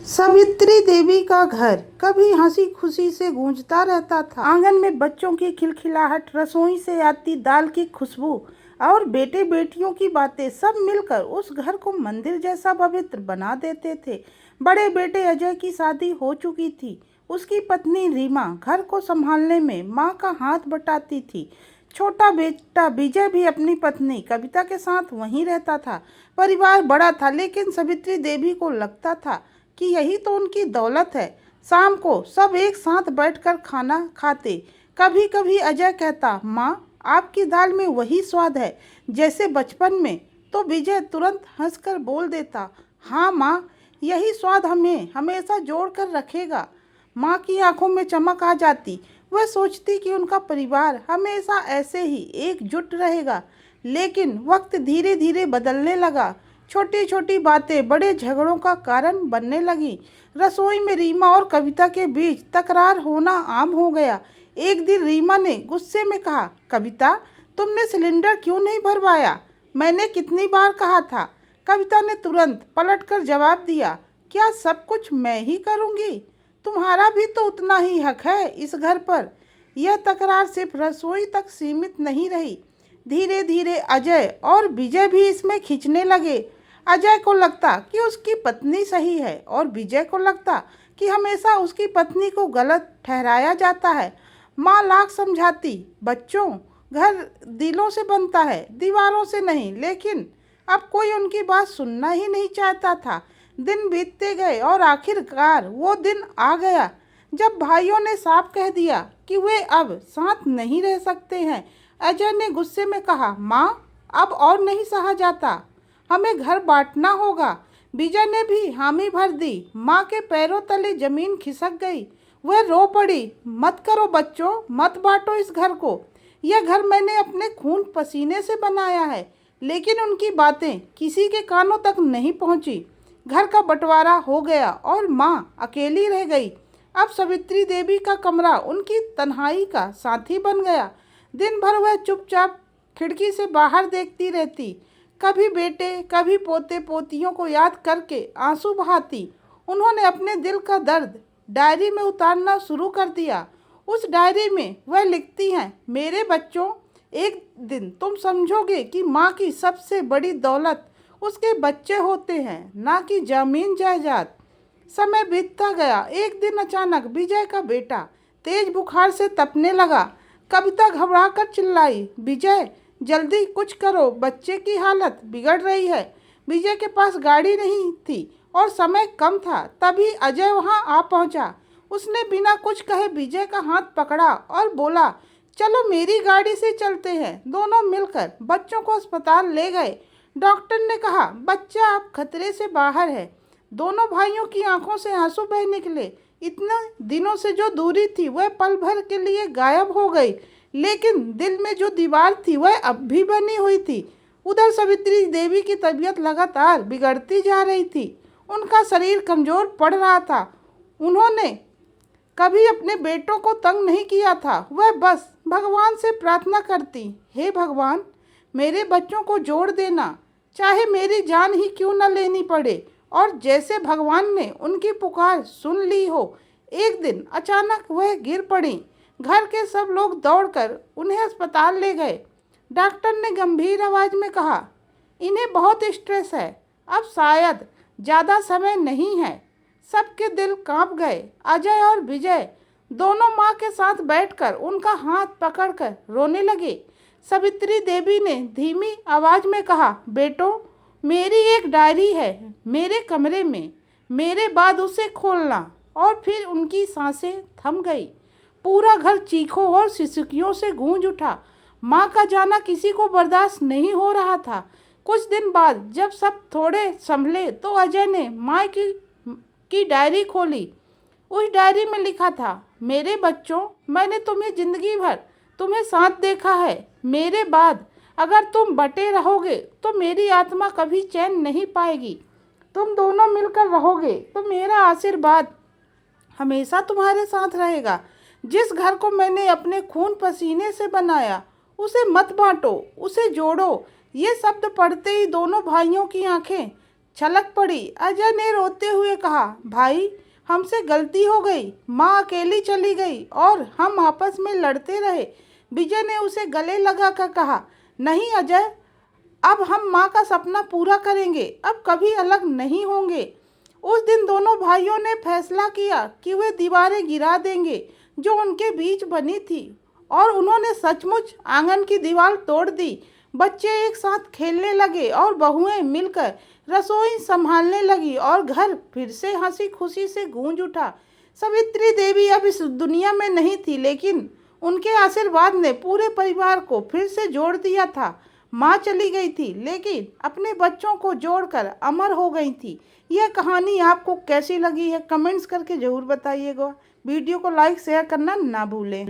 सावित्री देवी का घर कभी हंसी खुशी से गूंजता रहता था। आंगन में बच्चों की खिलखिलाहट, रसोई से आती दाल की खुशबू और बेटे बेटियों की बातें सब मिलकर उस घर को मंदिर जैसा पवित्र बना देते थे। बड़े बेटे अजय की शादी हो चुकी थी। उसकी पत्नी रीमा घर को संभालने में माँ का हाथ बटाती थी। छोटा बेटा विजय भी अपनी पत्नी कविता के साथ वहीं रहता था। परिवार बड़ा था, लेकिन सावित्री देवी को लगता था कि यही तो उनकी दौलत है। शाम को सब एक साथ बैठकर खाना खाते। कभी कभी अजय कहता, माँ आपकी दाल में वही स्वाद है जैसे बचपन में। तो विजय तुरंत हंसकर बोल देता, हाँ माँ, यही स्वाद हमें हमेशा जोड़ कर रखेगा। माँ की आंखों में चमक आ जाती। वह सोचती कि उनका परिवार हमेशा ऐसे ही एकजुट रहेगा। लेकिन वक्त धीरे धीरे बदलने लगा। छोटी छोटी बातें बड़े झगड़ों का कारण बनने लगी। रसोई में रीमा और कविता के बीच तकरार होना आम हो गया। एक दिन रीमा ने गुस्से में कहा, कविता तुमने सिलेंडर क्यों नहीं भरवाया? मैंने कितनी बार कहा था। कविता ने तुरंत पलटकर जवाब दिया, क्या सब कुछ मैं ही करूँगी? तुम्हारा भी तो उतना ही हक है इस घर पर। यह तकरार सिर्फ रसोई तक सीमित नहीं रही। धीरे धीरे अजय और विजय भी इसमें खींचने लगे। अजय को लगता कि उसकी पत्नी सही है और विजय को लगता कि हमेशा उसकी पत्नी को गलत ठहराया जाता है। माँ लाख समझाती, बच्चों घर दिलों से बनता है, दीवारों से नहीं। लेकिन अब कोई उनकी बात सुनना ही नहीं चाहता था। दिन बीतते गए और आखिरकार वो दिन आ गया जब भाइयों ने साफ कह दिया कि वे अब साथ नहीं रह सकते हैं। अजय ने गुस्से में कहा, माँ अब और नहीं सहा जाता, हमें घर बांटना होगा। विजय ने भी हामी भर दी। माँ के पैरों तले जमीन खिसक गई। वह रो पड़ी, मत करो बच्चों, मत बांटो इस घर को। यह घर मैंने अपने खून पसीने से बनाया है। लेकिन उनकी बातें किसी के कानों तक नहीं पहुंची। घर का बंटवारा हो गया और माँ अकेली रह गई। अब सावित्री देवी का कमरा उनकी तन्हाई का साथी बन गया। दिन भर वह चुपचाप खिड़की से बाहर देखती रहती, कभी बेटे कभी पोते पोतियों को याद करके आंसू बहाती। उन्होंने अपने दिल का दर्द डायरी में उतारना शुरू कर दिया। उस डायरी में वह लिखती हैं, मेरे बच्चों, एक दिन तुम समझोगे कि माँ की सबसे बड़ी दौलत उसके बच्चे होते हैं, ना कि जमीन जायदाद। समय बीतता गया। एक दिन अचानक विजय का बेटा तेज बुखार से तपने लगा। कविता घबरा कर चिल्लाई, विजय जल्दी कुछ करो, बच्चे की हालत बिगड़ रही है। विजय के पास गाड़ी नहीं थी और समय कम था। तभी अजय वहां आ पहुंचा। उसने बिना कुछ कहे विजय का हाथ पकड़ा और बोला, चलो मेरी गाड़ी से चलते हैं। दोनों मिलकर बच्चों को अस्पताल ले गए। डॉक्टर ने कहा, बच्चा अब खतरे से बाहर है। दोनों भाइयों की आंखों से आंसू बह निकले। इतने दिनों से जो दूरी थी वह पल भर के लिए गायब हो गई, लेकिन दिल में जो दीवार थी वह अब भी बनी हुई थी। उधर सावित्री देवी की तबीयत लगातार बिगड़ती जा रही थी। उनका शरीर कमजोर पड़ रहा था। उन्होंने कभी अपने बेटों को तंग नहीं किया था। वह बस भगवान से प्रार्थना करती, हे भगवान, मेरे बच्चों को जोड़ देना, चाहे मेरी जान ही क्यों न लेनी पड़े। और जैसे भगवान ने उनकी पुकार सुन ली हो, एक दिन अचानक वह गिर पड़ी। घर के सब लोग दौड़कर उन्हें अस्पताल ले गए। डॉक्टर ने गंभीर आवाज में कहा, इन्हें बहुत स्ट्रेस है, अब शायद ज़्यादा समय नहीं है। सबके दिल कांप गए। अजय और विजय दोनों माँ के साथ बैठकर उनका हाथ पकड़कर रोने लगे। सावित्री देवी ने धीमी आवाज में कहा, बेटों, मेरी एक डायरी है मेरे कमरे में, मेरे बाद उसे खोलना। और फिर उनकी सांसें थम गई। पूरा घर चीखों और सिसकियों से गूंज उठा। माँ का जाना किसी को बर्दाश्त नहीं हो रहा था। कुछ दिन बाद जब सब थोड़े संभले तो अजय ने माँ की डायरी खोली। उस डायरी में लिखा था, मेरे बच्चों, मैंने तुम्हें जिंदगी भर तुम्हें साथ देखा है। मेरे बाद अगर तुम बटे रहोगे तो मेरी आत्मा कभी चैन नहीं पाएगी। तुम दोनों मिलकर रहोगे तो मेरा आशीर्वाद हमेशा तुम्हारे साथ रहेगा। जिस घर को मैंने अपने खून पसीने से बनाया उसे मत बांटो, उसे जोड़ो। ये शब्द पढ़ते ही दोनों भाइयों की आंखें छलक पड़ी। अजय ने रोते हुए कहा, भाई हमसे गलती हो गई, माँ अकेली चली गई और हम आपस में लड़ते रहे। विजय ने उसे गले लगा कर कहा, नहीं अजय, अब हम माँ का सपना पूरा करेंगे, अब कभी अलग नहीं होंगे। उस दिन दोनों भाइयों ने फैसला किया कि वे दीवारें गिरा देंगे जो उनके बीच बनी थी, और उन्होंने सचमुच आंगन की दीवार तोड़ दी। बच्चे एक साथ खेलने लगे और बहुएं मिलकर रसोई संभालने लगी और घर फिर से हंसी खुशी से गूंज उठा। सावित्री देवी अब इस दुनिया में नहीं थी, लेकिन उनके आशीर्वाद ने पूरे परिवार को फिर से जोड़ दिया था। माँ चली गई थी, लेकिन अपने बच्चों को जोड़कर अमर हो गई थी। यह कहानी आपको कैसी लगी है कमेंट्स करके ज़रूर बताइएगा। वीडियो को लाइक शेयर करना ना भूलें।